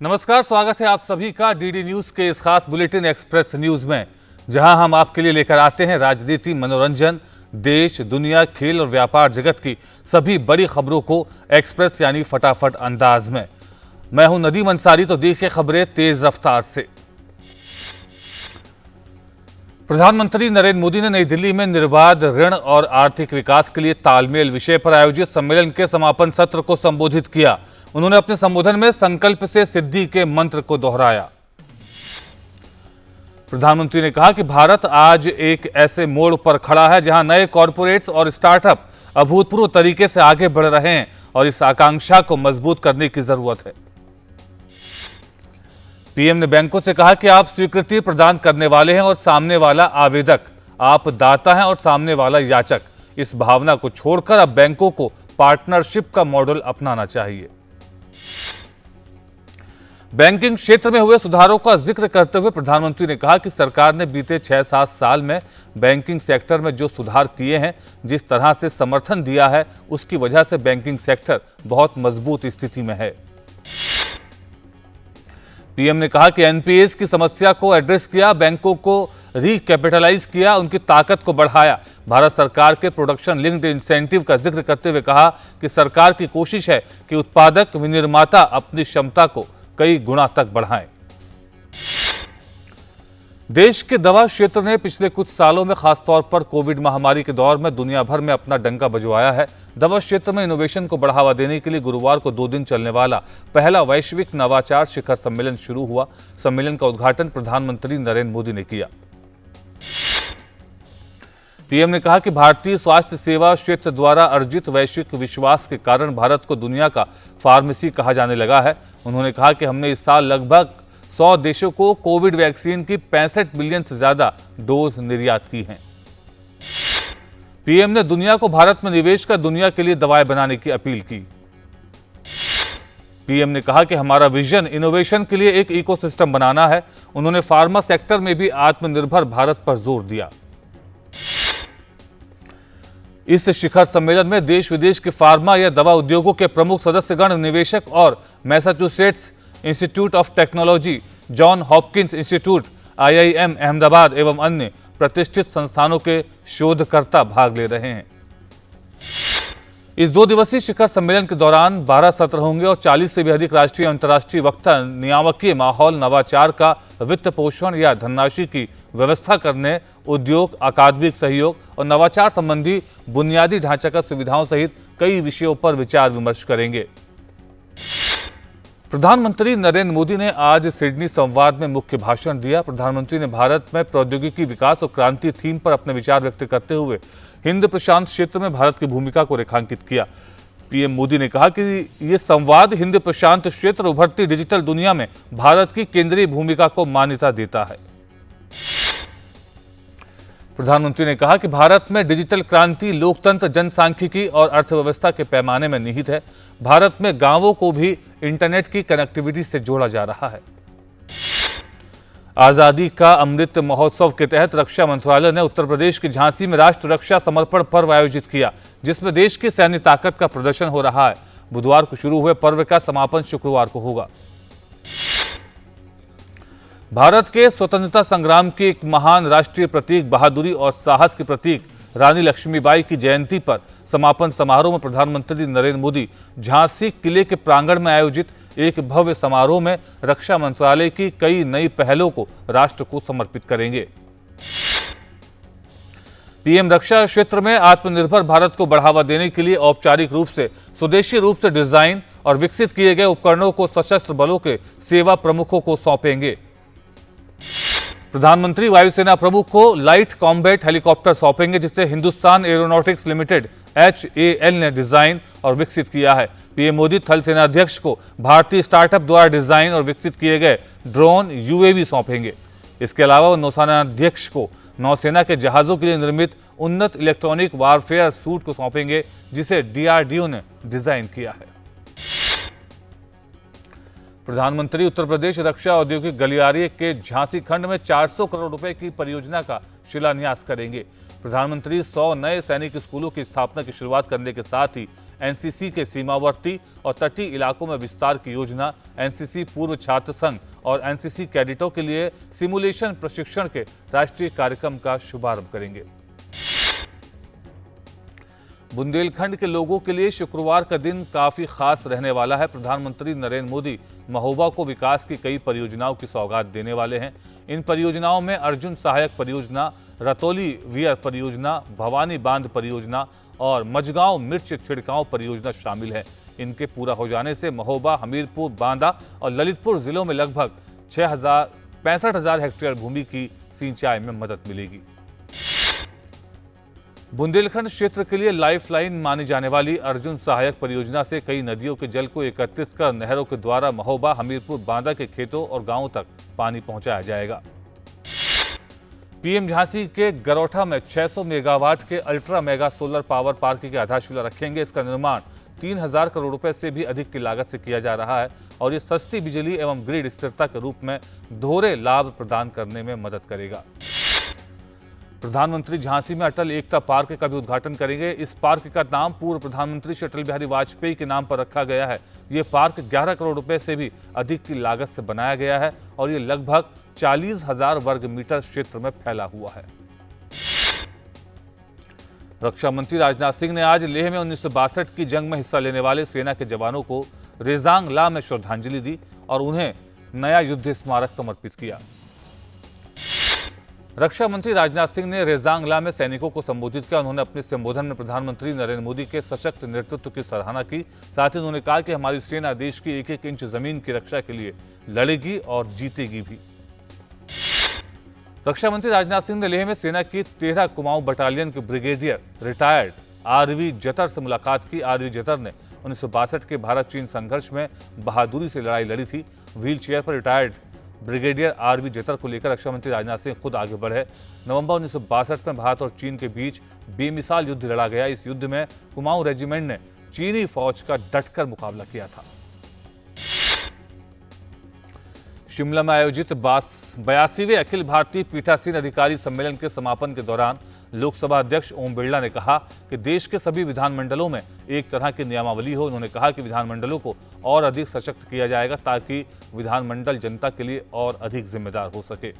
नमस्कार, स्वागत है आप सभी का डीडी न्यूज के इस खास बुलेटिन एक्सप्रेस न्यूज में, जहां हम आपके लिए लेकर आते हैं राजनीति, मनोरंजन, देश, दुनिया, खेल और व्यापार जगत की सभी बड़ी खबरों को एक्सप्रेस यानी फटाफट अंदाज में। मैं हूं नदीम अंसारी, तो देखिए खबरें तेज रफ्तार से। प्रधानमंत्री नरेंद्र मोदी ने नई दिल्ली में निर्बाध ऋण और आर्थिक विकास के लिए तालमेल विषय पर आयोजित सम्मेलन के समापन सत्र को संबोधित किया। उन्होंने अपने संबोधन में संकल्प से सिद्धि के मंत्र को दोहराया। प्रधानमंत्री ने कहा कि भारत आज एक ऐसे मोड़ पर खड़ा है जहां नए कॉरपोरेट्स और स्टार्टअप अभूतपूर्व तरीके से आगे बढ़ रहे हैं और इस आकांक्षा को मजबूत करने की जरूरत है। पीएम ने बैंकों से कहा कि आप स्वीकृति प्रदान करने वाले हैं और सामने वाला आवेदक, आप दाता हैं और सामने वाला याचक। इस भावना को छोड़कर अब बैंकों को पार्टनरशिप का मॉडल अपनाना चाहिए। बैंकिंग क्षेत्र में हुए सुधारों का जिक्र करते हुए प्रधानमंत्री ने कहा कि सरकार ने बीते 6-7 साल में बैंकिंग सेक्टर में जो सुधार किए हैं, जिस तरह से समर्थन दिया है, उसकी वजह से बैंकिंग सेक्टर बहुत मजबूत स्थिति में है। पीएम ने कहा कि एनपीएस की समस्या को एड्रेस किया, बैंकों को रिकैपिटलाइज किया, उनकी ताकत को बढ़ाया। भारत सरकार के प्रोडक्शन लिंक्ड इंसेंटिव का जिक्र करते हुए कहा कि सरकार की कोशिश है कि उत्पादक विनिर्माता अपनी क्षमता को कई गुना तक बढ़ाएं। देश के दवा क्षेत्र ने पिछले कुछ सालों में खासतौर पर कोविड महामारी के दौर में दुनिया भर में अपना डंका बजवाया है। दवा क्षेत्र में इनोवेशन को बढ़ावा देने के लिए गुरुवार को 2 दिन चलने वाला पहला वैश्विक नवाचार शिखर सम्मेलन शुरू हुआ। सम्मेलन का उद्घाटन प्रधानमंत्री नरेंद्र मोदी ने किया। पीएम ने कहा कि भारतीय स्वास्थ्य सेवा क्षेत्र द्वारा अर्जित वैश्विक विश्वास के कारण भारत को दुनिया का फार्मेसी कहा जाने लगा है। उन्होंने कहा कि हमने इस साल लगभग 100 देशों को कोविड वैक्सीन की 65 मिलियन से ज्यादा डोज निर्यात की हैं। पीएम ने दुनिया को भारत में निवेश कर दुनिया के लिए दवाएं बनाने की अपील की। पीएम ने कहा कि हमारा विजन इनोवेशन के लिए एक इकोसिस्टम बनाना है। उन्होंने फार्मा सेक्टर में भी आत्मनिर्भर भारत पर जोर दिया। इस शिखर सम्मेलन में देश विदेश के फार्मा या दवा उद्योगों के प्रमुख सदस्यगण, निवेशक और Massachusetts institute of technology, John Hopkins institute, IIM Ahmedabad एवं अन्य प्रतिष्ठित संस्थानों के शोधकर्ता भाग ले रहे हैं। इस 2 दिवसीय शिखर सम्मेलन के दौरान 12 सत्र होंगे और 40 से भी अधिक राष्ट्रीय और अंतर्राष्ट्रीय वक्ता नियामकीय माहौल, नवाचार का वित्त पोषण या धनराशि की व्यवस्था करने, उद्योग, अकादमिक सहयोग और नवाचार संबंधी बुनियादी ढांचागत सुविधाओं सहित कई विषयों पर विचार विमर्श करेंगे। प्रधानमंत्री नरेंद्र मोदी ने आज सिडनी संवाद में मुख्य भाषण दिया। प्रधानमंत्री ने भारत में प्रौद्योगिकी विकास और क्रांति थीम पर अपने विचार व्यक्त करते हुए हिंद प्रशांत क्षेत्र में भारत की भूमिका को रेखांकित किया। पीएम मोदी ने कहा कि ये संवाद हिंद प्रशांत क्षेत्र उभरती डिजिटल दुनिया में भारत की केंद्रीय भूमिका को मान्यता देता है। प्रधानमंत्री ने कहा कि भारत में डिजिटल क्रांति लोकतंत्र, जनसांख्यिकी और अर्थव्यवस्था के पैमाने में निहित है। भारत में गांवों को भी इंटरनेट की कनेक्टिविटी से जोड़ा जा रहा है। आजादी का अमृत महोत्सव के तहत रक्षा मंत्रालय ने उत्तर प्रदेश के झांसी में राष्ट्र रक्षा समर्पण पर्व आयोजित किया, जिसमें देश की सैन्य ताकत का प्रदर्शन हो रहा है। बुधवार को शुरू हुए पर्व का समापन शुक्रवार को होगा। भारत के स्वतंत्रता संग्राम की एक महान राष्ट्रीय प्रतीक, बहादुरी और साहस के प्रतीक रानी लक्ष्मीबाई की जयंती पर समापन समारोह में प्रधानमंत्री नरेंद्र मोदी झांसी किले के प्रांगण में आयोजित एक भव्य समारोह में रक्षा मंत्रालय की कई नई पहलों को राष्ट्र को समर्पित करेंगे। पीएम रक्षा क्षेत्र में आत्मनिर्भर भारत को बढ़ावा देने के लिए औपचारिक रूप से स्वदेशी रूप से डिजाइन और विकसित किए गए उपकरणों को सशस्त्र बलों के सेवा प्रमुखों को सौंपेंगे। प्रधानमंत्री वायुसेना प्रमुख को लाइट कॉम्बैट हेलीकॉप्टर सौंपेंगे, जिसे हिंदुस्तान एरोनॉटिक्स लिमिटेड HAL ने डिजाइन और विकसित किया है। पीएम मोदी थल सेना अध्यक्ष को भारतीय स्टार्टअप द्वारा डिजाइन और विकसित किए गए ड्रोन UAV सौंपेंगे। इसके अलावा नौसेना अध्यक्ष को नौसेना के जहाजों के लिए निर्मित उन्नत इलेक्ट्रॉनिक वारफेयर सूट को सौंपेंगे, जिसे DRDO ने डिजाइन किया है। प्रधानमंत्री उत्तर प्रदेश रक्षा औद्योगिक गलियारे के झांसी खंड में 400 करोड़ रुपए की परियोजना का शिलान्यास करेंगे। प्रधानमंत्री 100 नए सैनिक स्कूलों की स्थापना की शुरुआत करने के साथ ही एनसीसी के सीमावर्ती और तटीय इलाकों में विस्तार की योजना, एनसीसी पूर्व छात्र संघ और एनसीसी कैडेटों के लिए सिमुलेशन प्रशिक्षण के राष्ट्रीय कार्यक्रम का शुभारंभ करेंगे। बुंदेलखंड के लोगों के लिए शुक्रवार का दिन काफी खास रहने वाला है। प्रधानमंत्री नरेंद्र मोदी महोबा को विकास की कई परियोजनाओं की सौगात देने वाले हैं। इन परियोजनाओं में अर्जुन सहायक परियोजना, रतौली वियर परियोजना, भवानी बांध परियोजना और मझगांव मिर्च छिड़काव परियोजना शामिल है। इनके पूरा हो जाने से महोबा, हमीरपुर, बांदा और ललितपुर जिलों में लगभग 65,000 हेक्टेयर भूमि की सिंचाई में मदद मिलेगी। बुंदेलखंड क्षेत्र के लिए लाइफलाइन मानी जाने वाली अर्जुन सहायक परियोजना से कई नदियों के जल को एकत्रित कर नहरों के द्वारा महोबा, हमीरपुर, बांदा के खेतों और गांवों तक पानी पहुंचाया जाएगा। पीएम झांसी के गरौठा में 600 मेगावाट के ultra mega solar power park की आधारशिला रखेंगे। इसका निर्माण 3,000 करोड़ रुपए से भी अधिक की लागत से किया जा रहा है और ये सस्ती बिजली एवं ग्रिड स्थिरता के रूप में दोहरे लाभ प्रदान करने में मदद करेगा। प्रधानमंत्री झांसी में अटल एकता पार्क का भी उद्घाटन करेंगे। इस पार्क का नाम पूर्व प्रधानमंत्री श्री अटल बिहारी वाजपेयी के नाम पर रखा गया है। ये पार्क 11 करोड़ रुपए से भी अधिक की लागत से बनाया गया है और ये लगभग 40,000 वर्ग मीटर क्षेत्र में फैला हुआ है। रक्षा मंत्री राजनाथ सिंह ने आज लेह में 1962 की जंग में हिस्सा लेने वाले सेना के जवानों को रेजांग ला में श्रद्धांजलि दी और उन्हें नया युद्ध स्मारक समर्पित किया। रक्षा मंत्री राजनाथ सिंह ने रेजांग ला में सैनिकों को संबोधित किया। उन्होंने अपने संबोधन में प्रधानमंत्री नरेंद्र मोदी के सशक्त नेतृत्व की सराहना की। साथ ही उन्होंने कहा कि हमारी सेना देश की एक-एक इंच जमीन की रक्षा के लिए लड़ेगी और जीतेगी भी। रक्षा मंत्री राजनाथ सिंह ने लेह में सेना की 13 कुमाऊं बटालियन के ब्रिगेडियर रिटायर्ड आरवी जतर से मुलाकात की। आरवी जतर ने 1962 के भारत चीन संघर्ष में बहादुरी से लड़ाई लड़ी थी। व्हील चेयर पर रिटायर्ड ब्रिगेडियर आरवी जतर को लेकर रक्षा मंत्री राजनाथ सिंह खुद आगे बढ़े। नवंबर 1962 में भारत और चीन के बीच बेमिसाल युद्ध लड़ा गया। इस युद्ध में कुमाऊं रेजिमेंट ने चीनी फौज का डटकर मुकाबला किया था। शिमला में आयोजित 82वें अखिल भारतीय पीठासीन अधिकारी सम्मेलन के समापन के दौरान लोकसभा अध्यक्ष ओम बिरला ने कहा कि देश के सभी विधानमंडलों में एक तरह की नियमावली हो। उन्होंने कहा कि विधानमंडलों को और अधिक सशक्त किया जाएगा ताकि विधानमंडल जनता के लिए और अधिक जिम्मेदार हो सके।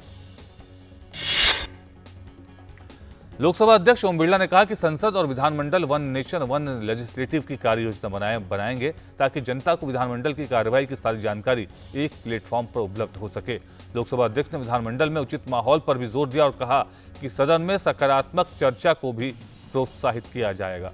लोकसभा अध्यक्ष ओम बिरला ने कहा कि संसद और विधानमंडल वन नेशन वन लेजिस्लेटिव की कार्य योजना बनाएंगे ताकि जनता को विधानमंडल की कार्रवाई की सारी जानकारी एक प्लेटफॉर्म पर उपलब्ध हो सके। लोकसभा अध्यक्ष ने विधानमंडल में उचित माहौल पर भी जोर दिया और कहा कि सदन में सकारात्मक चर्चा को भी प्रोत्साहित किया जाएगा।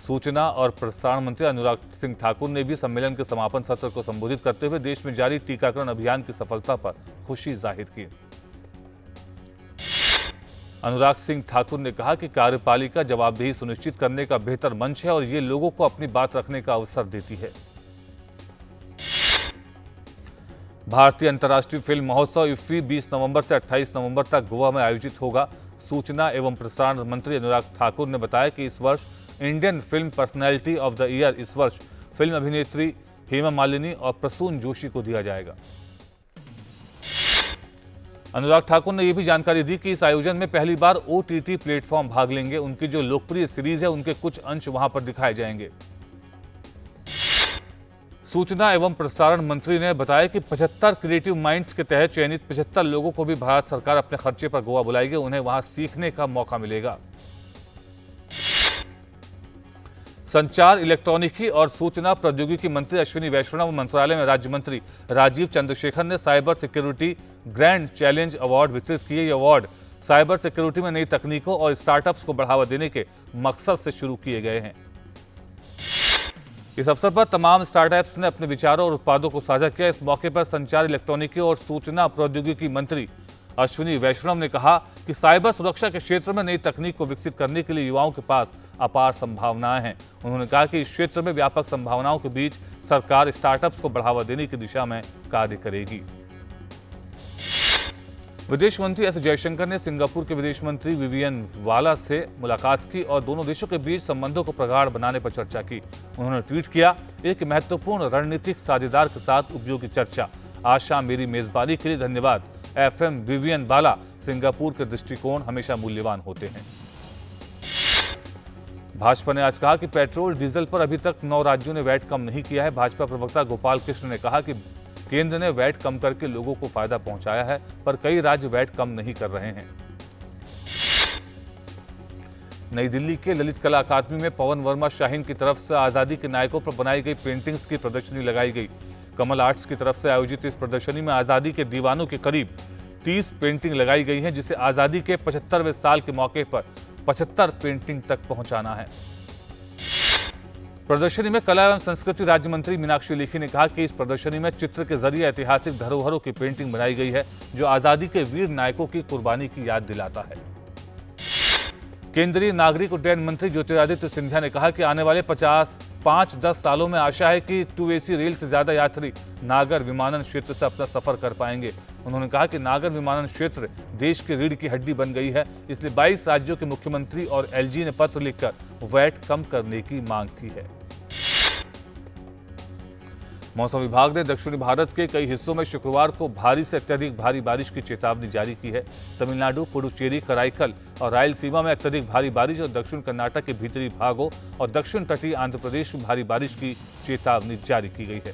सूचना और प्रसारण मंत्री अनुराग सिंह ठाकुर ने भी सम्मेलन के समापन सत्र को संबोधित करते हुए देश में जारी टीकाकरण अभियान की सफलता पर खुशी जाहिर की। अनुराग सिंह ठाकुर ने कहा कि कार्यपालिका जवाबदेही सुनिश्चित करने का बेहतर मंच है और ये लोगों को अपनी बात रखने का अवसर देती है। भारतीय अंतर्राष्ट्रीय फिल्म महोत्सव इफ्फी 20 नवंबर से 28 नवंबर तक गोवा में आयोजित होगा। सूचना एवं प्रसारण मंत्री अनुराग ठाकुर ने बताया कि इस वर्ष Indian film personality of the year इस वर्ष फिल्म अभिनेत्री हेमा मालिनी और प्रसून जोशी को दिया जाएगा। अनुराग ठाकुर ने यह भी जानकारी दी कि इस आयोजन में पहली बार ओटीटी प्लेटफॉर्म भाग लेंगे। उनकी जो लोकप्रिय सीरीज है उनके कुछ अंश वहां पर दिखाए जाएंगे। सूचना एवं प्रसारण मंत्री ने बताया कि 75 क्रिएटिव माइंड्स के तहत चयनित 75 लोगों को भी भारत सरकार अपने खर्चे पर गोवा बुलाएगी। उन्हें वहां सीखने का मौका मिलेगा। संचार, इलेक्ट्रॉनिकी और सूचना प्रौद्योगिकी मंत्री अश्विनी वैष्णव मंत्रालय में राज्य मंत्री राजीव चंद्रशेखर ने cyber security grand challenge award वितरित किए। ये अवार्ड साइबर सिक्योरिटी में नई तकनीकों और स्टार्टअप्स को बढ़ावा देने के मकसद से शुरू किए गए हैं। इस अवसर पर तमाम स्टार्टअप्स ने अपने विचारों और उत्पादों को साझा किया। इस मौके पर संचार, इलेक्ट्रॉनिकी और सूचना प्रौद्योगिकी मंत्री अश्विनी वैष्णव ने कहा कि साइबर सुरक्षा के क्षेत्र में नई तकनीक को विकसित करने के लिए युवाओं के पास अपार संभावनाएं हैं। उन्होंने कहा कि इस क्षेत्र में व्यापक संभावनाओं के बीच सरकार स्टार्टअप्स को बढ़ावा देने की दिशा में कार्य करेगी। विदेश मंत्री एस जयशंकर ने सिंगापुर के विदेश मंत्री विवियन वाला से मुलाकात की और दोनों देशों के बीच संबंधों को प्रगाढ़ बनाने पर चर्चा की। उन्होंने ट्वीट किया, एक महत्वपूर्ण रणनीतिक साझेदार के साथ उपयोगी चर्चा। आज शाम मेरी मेजबानी के लिए धन्यवाद। एफएम विवियन वाला, सिंगापुर के दृष्टिकोण हमेशा मूल्यवान होते हैं। भाजपा ने आज कहा कि पेट्रोल डीजल पर अभी तक 9 राज्यों ने वैट कम नहीं किया है। भाजपा प्रवक्ता गोपाल कृष्ण ने कहा कि केंद्र ने वैट कम करके लोगों को फायदा पहुंचाया है, पर कई राज्य वैट कम नहीं कर रहे हैं। नई दिल्ली के ललित कला अकादमी में पवन वर्मा शाहीन की तरफ से आजादी के नायकों पर बनाई गई पेंटिंग्स की प्रदर्शनी लगाई गई। कमल आर्ट्स की तरफ से आयोजित इस प्रदर्शनी में आजादी के दीवानों के करीब 30 पेंटिंग लगाई गई हैं, जिसे आजादी के 75वें साल के मौके पर 75 पेंटिंग तक पहुंचाना है। प्रदर्शनी में कला एवं संस्कृति राज्य मंत्री मीनाक्षी लेखी ने कहा कि इस प्रदर्शनी में चित्र के जरिए ऐतिहासिक धरोहरों की पेंटिंग बनाई गई है, जो आजादी के वीर नायकों की कुर्बानी की याद दिलाता है। केंद्रीय नागरिक उड्डयन मंत्री ज्योतिरादित्य सिंधिया ने कहा कि आने वाले 5-10 सालों में आशा है कि 2AC रेल से ज्यादा यात्री नागर विमानन क्षेत्र से अपना सफर कर पाएंगे। उन्होंने कहा कि नागर विमानन क्षेत्र देश की रीढ़ की हड्डी बन गई है, इसलिए 22 राज्यों के मुख्यमंत्री और LG ने पत्र लिखकर वैट कम करने की मांग की है। मौसम विभाग ने दक्षिणी भारत के कई हिस्सों में शुक्रवार को भारी से अत्यधिक भारी बारिश की चेतावनी जारी की है। तमिलनाडु, पुडुचेरी, कराईकल और रायलसीमा में अत्यधिक भारी बारिश और दक्षिण कर्नाटक के भीतरी भागों और दक्षिण तटीय आंध्र प्रदेश में भारी बारिश की चेतावनी जारी की गई है।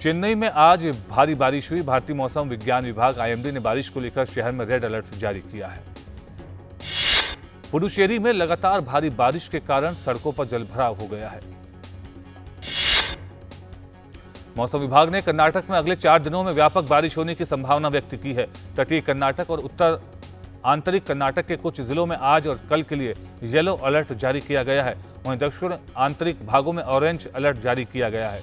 चेन्नई में आज भारी बारिश हुई। भारतीय मौसम विज्ञान विभाग IMD ने बारिश को लेकर शहर में रेड अलर्ट जारी किया है। पुडुचेरी में लगातार भारी बारिश के कारण सड़कों पर जलभराव हो गया है। मौसम विभाग ने कर्नाटक में अगले 4 दिनों में व्यापक बारिश होने की संभावना व्यक्त की है। तटीय कर्नाटक और उत्तर आंतरिक कर्नाटक के कुछ जिलों में आज और कल के लिए येलो अलर्ट जारी किया गया है। वहीं दक्षिण आंतरिक भागों में ऑरेंज अलर्ट जारी किया गया है।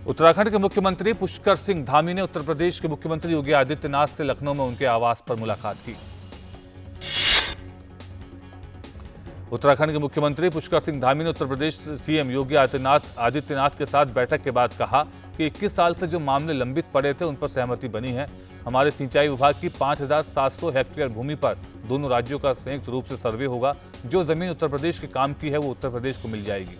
उत्तराखंड के मुख्यमंत्री पुष्कर सिंह धामी ने उत्तर प्रदेश के मुख्यमंत्री योगी आदित्यनाथ से लखनऊ में उनके आवास पर मुलाकात की। उत्तराखंड के मुख्यमंत्री पुष्कर सिंह धामी ने उत्तर प्रदेश CM योगी आदित्यनाथ के साथ बैठक के बाद कहा कि 21 साल से जो मामले लंबित पड़े थे उन पर सहमति बनी है। हमारे सिंचाई विभाग की 5700 हेक्टेयर भूमि पर दोनों राज्यों का संयुक्त रूप से सर्वे होगा। जो जमीन उत्तर प्रदेश के काम की है वो उत्तर प्रदेश को मिल जाएगी।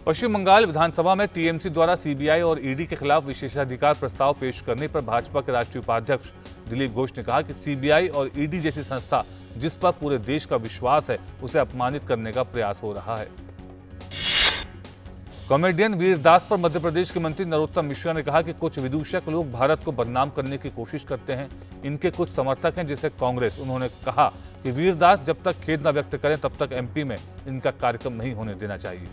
पश्चिम बंगाल विधानसभा में TMC द्वारा CBI और ED के खिलाफ विशेषाधिकार प्रस्ताव पेश करने पर भाजपा के राष्ट्रीय उपाध्यक्ष दिलीप घोष ने कहा कि CBI और ED जैसी संस्था जिस पर पूरे देश का विश्वास है, उसे अपमानित करने का प्रयास हो रहा है। कॉमेडियन वीरदास पर मध्य प्रदेश के मंत्री नरोत्तम मिश्रा ने कहा कि कुछ विदूषक लोग भारत को बदनाम करने की कोशिश करते हैं। इनके कुछ समर्थक हैं जैसे कांग्रेस। उन्होंने कहा कि वीरदास जब तक खेद न व्यक्त करें तब तक MP में इनका कार्यक्रम नहीं होने देना चाहिए।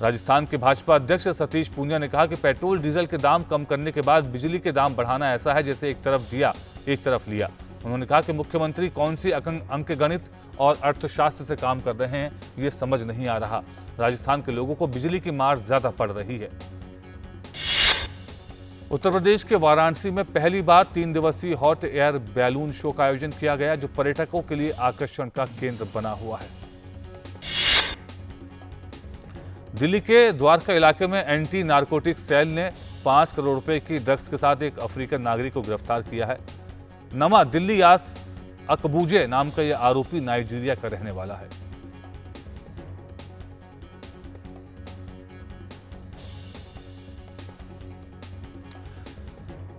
राजस्थान के भाजपा अध्यक्ष सतीश पूनिया ने कहा कि पेट्रोल डीजल के दाम कम करने के बाद बिजली के दाम बढ़ाना ऐसा है जैसे एक तरफ दिया एक तरफ लिया। उन्होंने कहा कि मुख्यमंत्री कौन सी अंकगणित और अर्थशास्त्र से काम कर रहे हैं, ये समझ नहीं आ रहा। राजस्थान के लोगों को बिजली की मार ज्यादा पड़ रही है। उत्तर प्रदेश के वाराणसी में पहली बार 3 दिवसीय हॉट एयर बैलून शो का आयोजन किया गया, जो पर्यटकों के लिए आकर्षण का केंद्र बना हुआ है। दिल्ली के द्वारका इलाके में एंटी नारकोटिक सेल ने 5 करोड़ रुपए की ड्रग्स के साथ एक अफ्रीकन नागरिक को गिरफ्तार किया है। नमा दिल्ली यास अकबूजे नाम का यह आरोपी नाइजीरिया का रहने वाला है।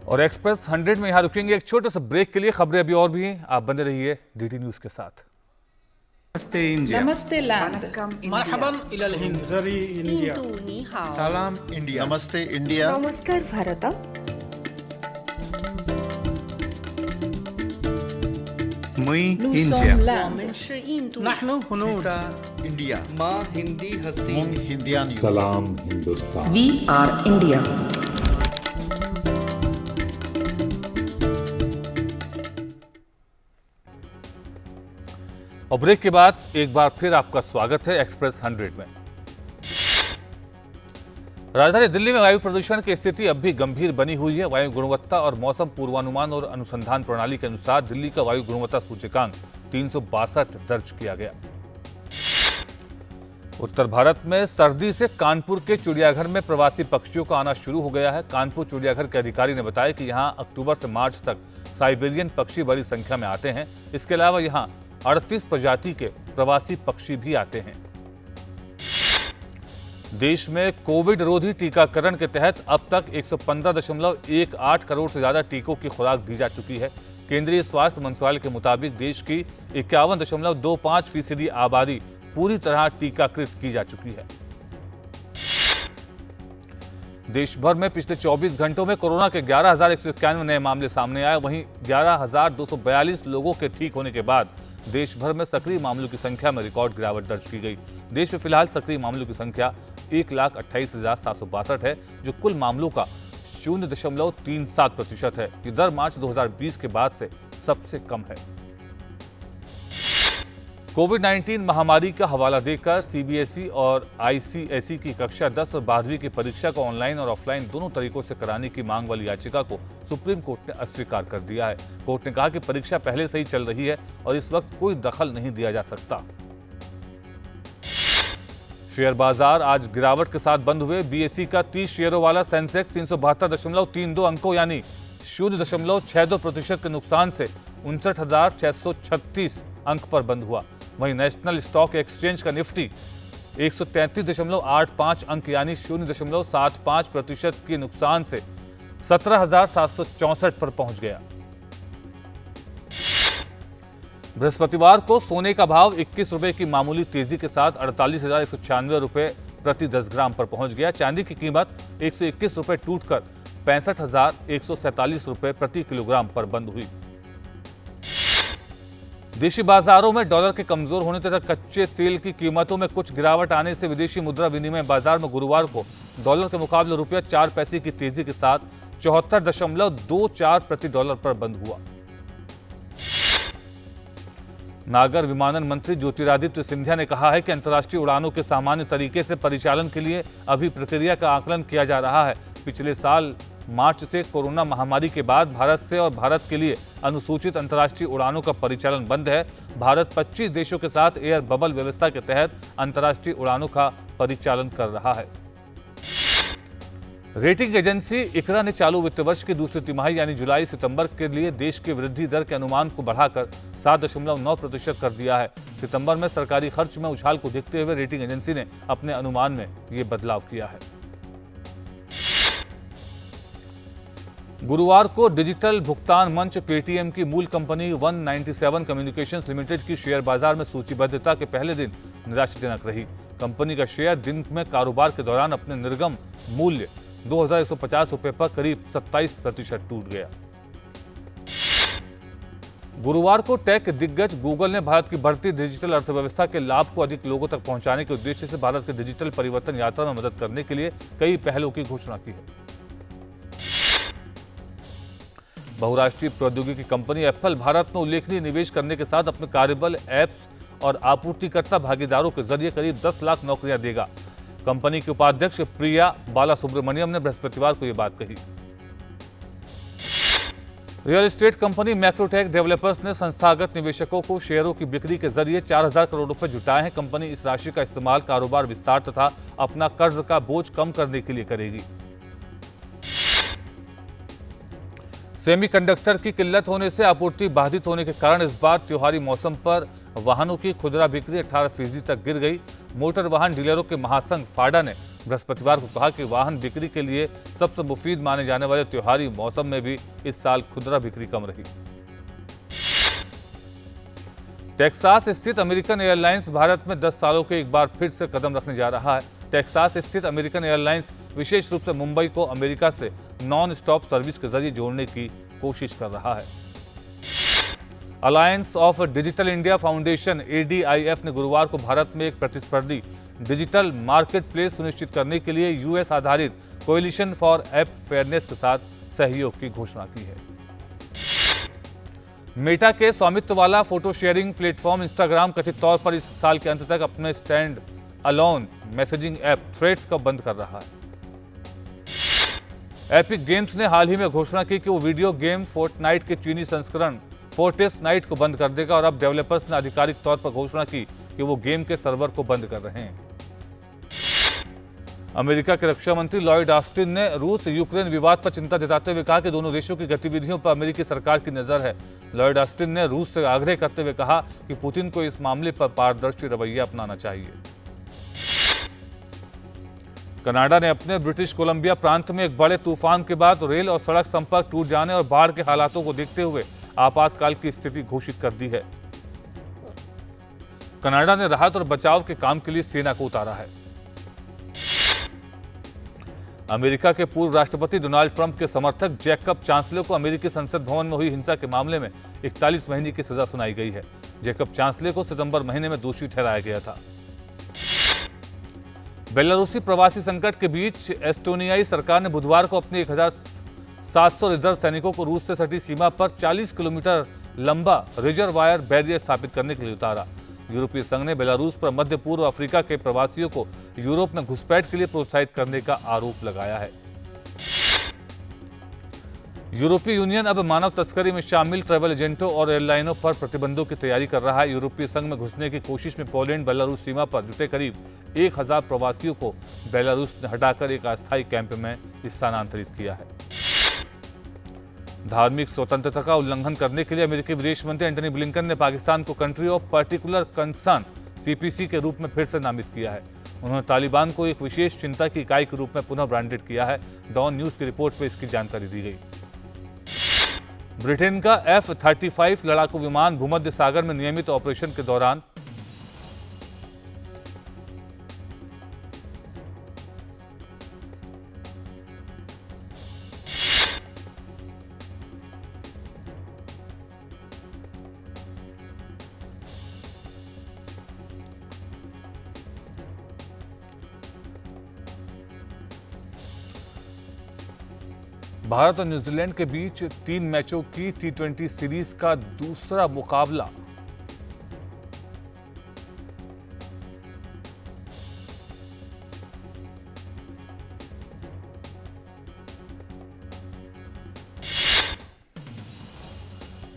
और एक्सप्रेस 100 में यहां रुकेंगे एक छोटे से ब्रेक के लिए। खबरें अभी और भी हैं, आप बने रहिए DT न्यूज के साथ। नमस्ते इंडिया, नमस्ते लैंड, मरहबन इलल हिंद, जरी इंडिया, सलाम इंडिया, नमस्ते इंडिया, नमस्कार भारत, मुई nous इंडिया, sommes l'Inde, नहनु हुनूर, इंडिया, माँ हिंदी हस्ती, मुंग हिंदियान, सलाम हिंदुस्तान। we are India। और ब्रेक के बाद एक बार फिर आपका स्वागत है एक्सप्रेस 100 में। राजधानी दिल्ली में वायु प्रदूषण की स्थिति अब भी गंभीर बनी हुई है। वायु गुणवत्ता और मौसम पूर्वानुमान और अनुसंधान प्रणाली के अनुसार दिल्ली का वायु गुणवत्ता सूचकांक 362 दर्ज किया गया। उत्तर भारत में सर्दी से कानपुर के चिड़ियाघर में प्रवासी पक्षियों का आना शुरू हो गया है। कानपुर चिड़ियाघर के अधिकारी ने बताया कि यहां अक्टूबर से मार्च तक साइबेरियन पक्षी बड़ी संख्या में आते हैं। इसके अलावा यहां 38 प्रजाति के प्रवासी पक्षी भी आते हैं। देश में कोविड रोधी टीकाकरण के तहत अब तक 115.18 करोड़ से ज्यादा टीकों की खुराक दी जा चुकी है। केंद्रीय स्वास्थ्य मंत्रालय के मुताबिक देश की 51.25% आबादी पूरी तरह टीकाकृत की जा चुकी है। देश भर में पिछले 24 घंटों में कोरोना के 11,191 नए मामले सामने आए। वहीं 11,242 लोगों के ठीक होने के बाद देश भर में सक्रिय मामलों की संख्या में रिकॉर्ड गिरावट दर्ज की गई। देश में फिलहाल सक्रिय मामलों की संख्या 1,28,762 है, जो कुल मामलों का 0.37% है। ये दर मार्च 2020 के बाद से सबसे कम है। कोविड-19 महामारी का हवाला देकर सीबीएसई और आईसीएसई की कक्षा 10 और 12वीं की परीक्षा को ऑनलाइन और ऑफलाइन दोनों तरीकों से कराने की मांग वाली याचिका को सुप्रीम कोर्ट ने अस्वीकार कर दिया है। कोर्ट ने कहा कि परीक्षा पहले से ही चल रही है और इस वक्त कोई दखल नहीं दिया जा सकता। शेयर बाजार आज गिरावट के साथ बंद हुए। बीएसई का 30 शेयरों वाला सेंसेक्स 372.32 अंकों यानी 0.62% के नुकसान से 59,636 अंक पर बंद हुआ। वहीं नेशनल स्टॉक एक्सचेंज का निफ्टी 133.85 अंक यानी 0.75% के नुकसान से 17,764 पर पहुंच गया। बृहस्पतिवार को सोने का भाव 21 रुपए की मामूली तेजी के साथ 48,196 रुपए प्रति 10 ग्राम पर पहुंच गया। चांदी की कीमत 121 रुपए टूटकर 65,147 रुपए प्रति किलोग्राम पर बंद हुई। देशी बाजारों में डॉलर के कमजोर होने तथा कच्चे तेल की कीमतों में कुछ गिरावट आने से विदेशी मुद्रा विनिमय बाजार में गुरुवार को डॉलर के मुकाबले रुपया 4 पैसे की तेजी के साथ 74.24 प्रति डॉलर पर बंद हुआ। नागर विमानन मंत्री ज्योतिरादित्य सिंधिया ने कहा है कि अंतर्राष्ट्रीय उड़ानों के सामान्य तरीके से परिचालन के लिए अभी प्रक्रिया का आकलन किया जा रहा है। पिछले साल मार्च से कोरोना महामारी के बाद भारत से और भारत के लिए अनुसूचित अंतर्राष्ट्रीय उड़ानों का परिचालन बंद है। भारत 25 देशों के साथ एयर बबल व्यवस्था के तहत अंतर्राष्ट्रीय उड़ानों का परिचालन कर रहा है। रेटिंग एजेंसी इकरा ने चालू वित्त वर्ष की दूसरी तिमाही यानी जुलाई सितंबर के लिए देश की वृद्धि दर के अनुमान को बढ़ाकर 7.9% कर दिया है। सितंबर में सरकारी खर्च में उछाल को देखते हुए रेटिंग एजेंसी ने अपने अनुमान में ये बदलाव किया है। गुरुवार को डिजिटल भुगतान मंच पेटीएम की मूल कंपनी 197 कम्युनिकेशंस लिमिटेड की शेयर बाजार में सूचीबद्धता के पहले दिन निराशाजनक रही। कंपनी का शेयर दिन में कारोबार के दौरान अपने निर्गम मूल्य 2,150 रुपए पर करीब 27% टूट गया। गुरुवार को टेक दिग्गज गूगल ने भारत की बढ़ती डिजिटल अर्थव्यवस्था के लाभ को अधिक लोगों तक पहुंचाने के उद्देश्य से भारत के डिजिटल परिवर्तन यात्रा में मदद करने के लिए कई पहलों की घोषणा की है। बहुराष्ट्रीय प्रौद्योगिकी कंपनी एप्पल भारत में उल्लेखनीय निवेश करने के साथ अपने कार्यबल, ऐप्स और आपूर्तिकर्ता भागीदारों के जरिए करीब 10 लाख नौकरियां देगा। कंपनी के उपाध्यक्ष प्रिया बालासुब्रमण्यम ने बृहस्पतिवार को यह बात कही। Real estate company Macrotech developers ने संस्थागत निवेशकों को शेयरों की बिक्री के जरिए 4,000 करोड़ रुपए जुटाए हैं। कंपनी इस राशि का इस्तेमाल कारोबार विस्तार तथा अपना कर्ज का बोझ कम करने के लिए करेगी। सेमीकंडक्टर की किल्लत होने से आपूर्ति बाधित होने के कारण इस बार त्योहारी मौसम पर वाहनों की खुदरा बिक्री 18% तक गिर गई। मोटर वाहन डीलरों के महासंघ फाडा ने बृहस्पतिवार को कहा कि वाहन बिक्री के लिए सबसे मुफीद माने जाने वाले त्योहारी मौसम में भी इस साल खुदरा बिक्री कम रही। टेक्सास स्थित अमेरिकन एयरलाइंस भारत में 10 सालों के एक बार फिर से कदम रखने जा रहा है। टेक्सास स्थित अमेरिकन एयरलाइंस विशेष रूप से मुंबई को अमेरिका से नॉन स्टॉप सर्विस के जरिए जोड़ने की कोशिश कर रहा है। Alliance of digital India foundation ADIF ने गुरुवार को भारत में एक प्रतिस्पर्धी डिजिटल मार्केट प्लेस सुनिश्चित करने के लिए US आधारित कोएलिशन फॉर ऐप फेयरनेस के साथ सहयोग की घोषणा की है। मेटा के स्वामित्व वाला फोटो शेयरिंग प्लेटफॉर्म इंस्टाग्राम कथित तौर पर इस साल के अंत तक अपने stand alone messaging app threads को बंद कर रहा है। एपिक गेम्स ने हाल ही में घोषणा की कि वो वीडियो गेम फोर्टनाइट के चीनी संस्करण फोर्टेस नाइट को बंद कर देगा और अब डेवलपर्स ने आधिकारिक तौर पर घोषणा की कि वो गेम के सर्वर को बंद कर रहे हैं। अमेरिका के रक्षा मंत्री लॉयड ऑस्टिन ने रूस यूक्रेन विवाद पर चिंता जताते हुए कहा कि दोनों देशों की गतिविधियों पर अमेरिकी सरकार की नजर है। लॉयड ऑस्टिन ने रूस से आग्रह करते हुए कहा कि पुतिन को इस मामले पर पारदर्शी रवैया अपनाना चाहिए। कनाडा ने अपने ब्रिटिश कोलंबिया प्रांत में एक बड़े तूफान के बाद रेल और सड़क संपर्क टूट जाने और बाढ़ के हालातों को देखते हुए आपातकाल की स्थिति घोषित कर दी है। कनाडा ने राहत और बचाव के काम के लिए सेना को उतारा है। अमेरिका के पूर्व राष्ट्रपति डोनाल्ड ट्रंप के समर्थक जैकब चांसलर को अमेरिकी संसद भवन में हुई हिंसा के मामले में 41 महीने की सजा सुनाई गई है। जैकब चांसलर को सितंबर महीने में दोषी ठहराया गया था। बेलारूसी प्रवासी संकट के बीच एस्टोनियाई सरकार ने बुधवार को अपने 1700 रिजर्व सैनिकों को रूस से सटी सीमा पर 40 किलोमीटर लंबा रिजर्व वायर बैरियर स्थापित करने के लिए उतारा। यूरोपीय संघ ने बेलारूस पर मध्य पूर्व अफ्रीका के प्रवासियों को यूरोप में घुसपैठ के लिए प्रोत्साहित करने का आरोप लगाया है। यूरोपीय यूनियन अब मानव तस्करी में शामिल ट्रैवल एजेंटों और एयरलाइनों पर प्रतिबंधों की तैयारी कर रहा है। यूरोपीय संघ में घुसने की कोशिश में पोलैंड बेलारूस सीमा पर जुटे करीब 1000 प्रवासियों को बेलारूस ने हटाकर एक अस्थायी कैंप में स्थानांतरित किया है। धार्मिक स्वतंत्रता का उल्लंघन करने के लिए अमेरिकी विदेश मंत्री एंटनी ब्लिंकन ने पाकिस्तान को country of particular concern CPC के रूप में फिर से नामित किया है। उन्होंने तालिबान को एक विशेष चिंता की इकाई के रूप में पुनः ब्रांडेड किया है। डॉन न्यूज की रिपोर्ट में इसकी जानकारी दी गई। ब्रिटेन का F-35 लड़ाकू विमान भूमध्य सागर में नियमित ऑपरेशन के दौरान भारत और न्यूजीलैंड के बीच 3 मैचों की T20 सीरीज का दूसरा मुकाबला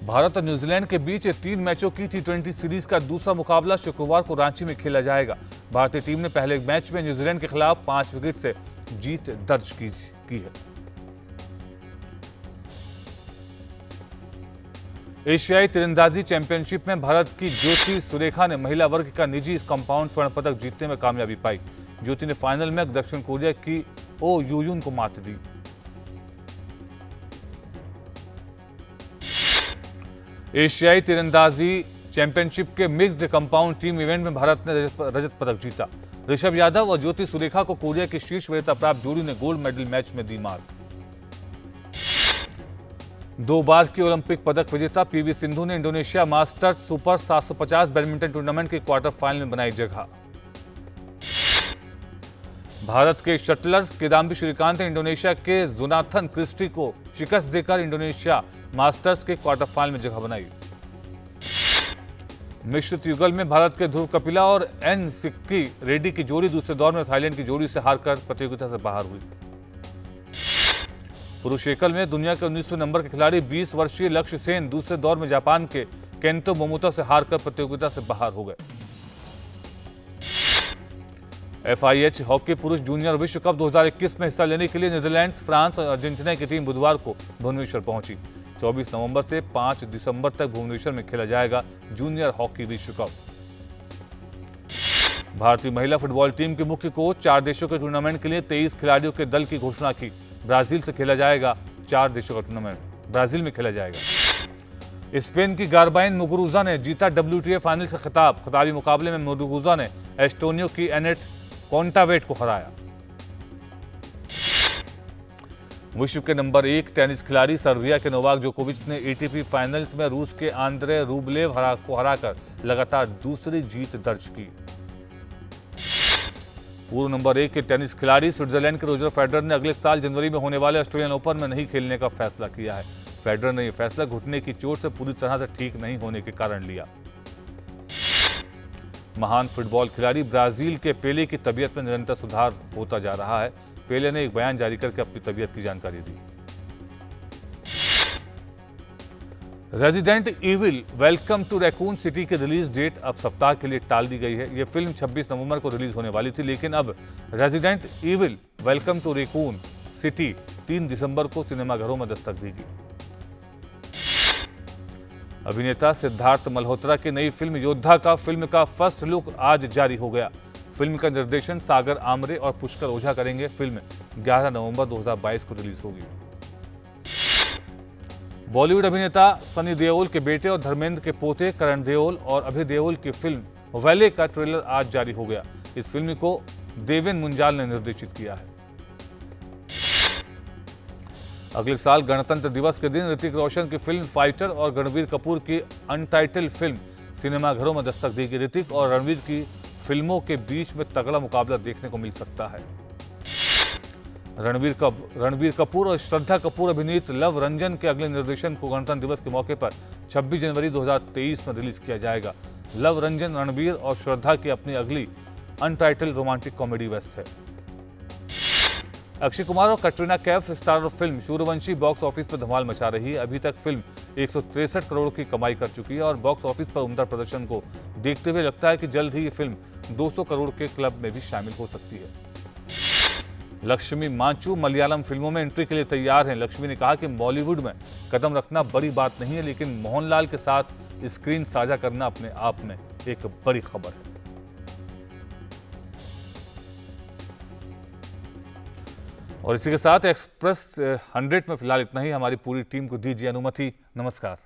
भारत और न्यूजीलैंड के बीच 3 मैचों की T20 सीरीज का दूसरा मुकाबला शुक्रवार को रांची में खेला जाएगा। भारतीय टीम ने पहले मैच में न्यूजीलैंड के खिलाफ 5 विकेट से जीत दर्ज की है। एशियाई तीरंदाजी चैंपियनशिप में भारत की ज्योति सुरेखा ने महिला वर्ग का निजी कंपाउंड स्वर्ण पदक जीतने में कामयाबी पाई। ज्योति ने फाइनल में दक्षिण कोरिया की ओ यूयुन को मात दी। एशियाई तीरंदाजी चैंपियनशिप के मिक्स्ड कंपाउंड टीम इवेंट में भारत ने रजत पदक जीता। ऋषभ यादव और ज्योति सुरेखा को कोरिया की शीर्ष वरीयता प्राप्त जोड़ी ने गोल्ड मेडल मैच में दी मात। 2 बार की ओलंपिक पदक विजेता पीवी सिंधु ने Indonesia masters super 750 badminton tournament के क्वार्टर फाइनल में बनाई जगह। भारत के शटलर किदाम्बी श्रीकांत ने इंडोनेशिया के जोनाथन क्रिस्टी को शिकस्त देकर इंडोनेशिया मास्टर्स के क्वार्टर फाइनल में जगह बनाई। मिश्रित युगल में भारत के ध्रुव कपिला और एन सिक्की रेड्डी की जोड़ी दूसरे दौर में थाईलैंड की जोड़ी से हारकर प्रतियोगिता से बाहर हुई। पुरुष एकल में दुनिया के 19वें नंबर के खिलाड़ी 20 वर्षीय लक्ष्य सेन दूसरे दौर में जापान के केंतो मोमोता से हारकर प्रतियोगिता से बाहर हो गए। FIH हॉकी पुरुष जूनियर विश्व कप 2021 में हिस्सा लेने के लिए नीदरलैंड्स, फ्रांस और अर्जेंटीना की टीम बुधवार को भुवनेश्वर पहुंची। 24 नवंबर से 5 दिसंबर तक भुवनेश्वर में खेला जाएगा जूनियर हॉकी विश्व कप। भारतीय महिला फुटबॉल टीम के मुख्य कोच 4 देशों के टूर्नामेंट के लिए 23 खिलाड़ियों के दल की घोषणा की। ब्राजील से खेला जाएगा। 4 देशों का टूर्नामेंट ब्राजील में खेला जाएगा। स्पेन की गार्बाइन मुगुरुजा ने जीता WTA फाइनल्स का खिताब। खिताबी मुकाबले में मुगुरुजा ने एस्टोनिया की एनेट कोंटावेट को हराया। विश्व के नंबर 1 टेनिस खिलाड़ी सर्बिया के नोवाक जोकोविच ने ATP फाइनल्स में रूस के आंद्रे रूबलेव को हराकर लगातार दूसरी जीत दर्ज की। पूर्व नंबर 1 के टेनिस खिलाड़ी स्विट्जरलैंड के रोजर फेडरर ने अगले साल जनवरी में होने वाले ऑस्ट्रेलियन ओपन में नहीं खेलने का फैसला किया है। फेडरर ने यह फैसला घुटने की चोट से पूरी तरह से ठीक नहीं होने के कारण लिया। महान फुटबॉल खिलाड़ी ब्राजील के पेले की तबीयत में निरंतर सुधार होता जा रहा है। पेले ने एक बयान जारी करके अपनी तबीयत की जानकारी दी। Resident Evil welcome to Raccoon City की रिलीज डेट अब सप्ताह के लिए टाल दी गई है। यह फिल्म 26 नवंबर को रिलीज होने वाली थी, लेकिन अब Resident Evil welcome to Raccoon City 3 दिसंबर को सिनेमाघरों में दस्तक देगी। अभिनेता सिद्धार्थ मल्होत्रा की नई फिल्म योद्धा का फर्स्ट लुक आज जारी हो गया। फिल्म का निर्देशन सागर आमरे और पुष्कर ओझा करेंगे। फिल्म 11 नवंबर 2022 को रिलीज होगी। बॉलीवुड अभिनेता सनी देओल के बेटे और धर्मेंद्र के पोते करण देओल और अभय देओल की फिल्म वैले का ट्रेलर आज जारी हो गया। इस फिल्म को देवेन मुंजाल ने निर्देशित किया है। अगले साल गणतंत्र दिवस के दिन ऋतिक रोशन की फिल्म फाइटर और रणबीर कपूर की अनटाइटल्ड फिल्म सिनेमाघरों में दस्तक देगी। ऋतिक और रणबीर की फिल्मों के बीच में तगड़ा मुकाबला देखने को मिल सकता है। रणबीर कपूर और श्रद्धा कपूर अभिनीत लव रंजन के अगले निर्देशन को गणतंत्र दिवस के मौके पर 26 जनवरी 2023 में रिलीज किया जाएगा। लव रंजन रणबीर और श्रद्धा की अपनी अगली अनटाइटल्ड रोमांटिक कॉमेडी वेस्ट है। अक्षय कुमार और Katrina Kaif starrer film Suryavanshi box office पर धमाल मचा रही है। अभी तक फिल्म 163 करोड़ की कमाई कर चुकी है और बॉक्स ऑफिस पर उमदा प्रदर्शन को देखते हुए लगता है कि जल्द ही ये फिल्म 200 करोड़ के क्लब में भी शामिल हो सकती है। लक्ष्मी मांचू मलयालम फिल्मों में एंट्री के लिए तैयार हैं। लक्ष्मी ने कहा कि बॉलीवुड में कदम रखना बड़ी बात नहीं है, लेकिन मोहनलाल के साथ स्क्रीन साझा करना अपने आप में एक बड़ी खबर है। और इसी के साथ एक्सप्रेस 100 में फिलहाल इतना ही। हमारी पूरी टीम को दीजिए अनुमति। नमस्कार।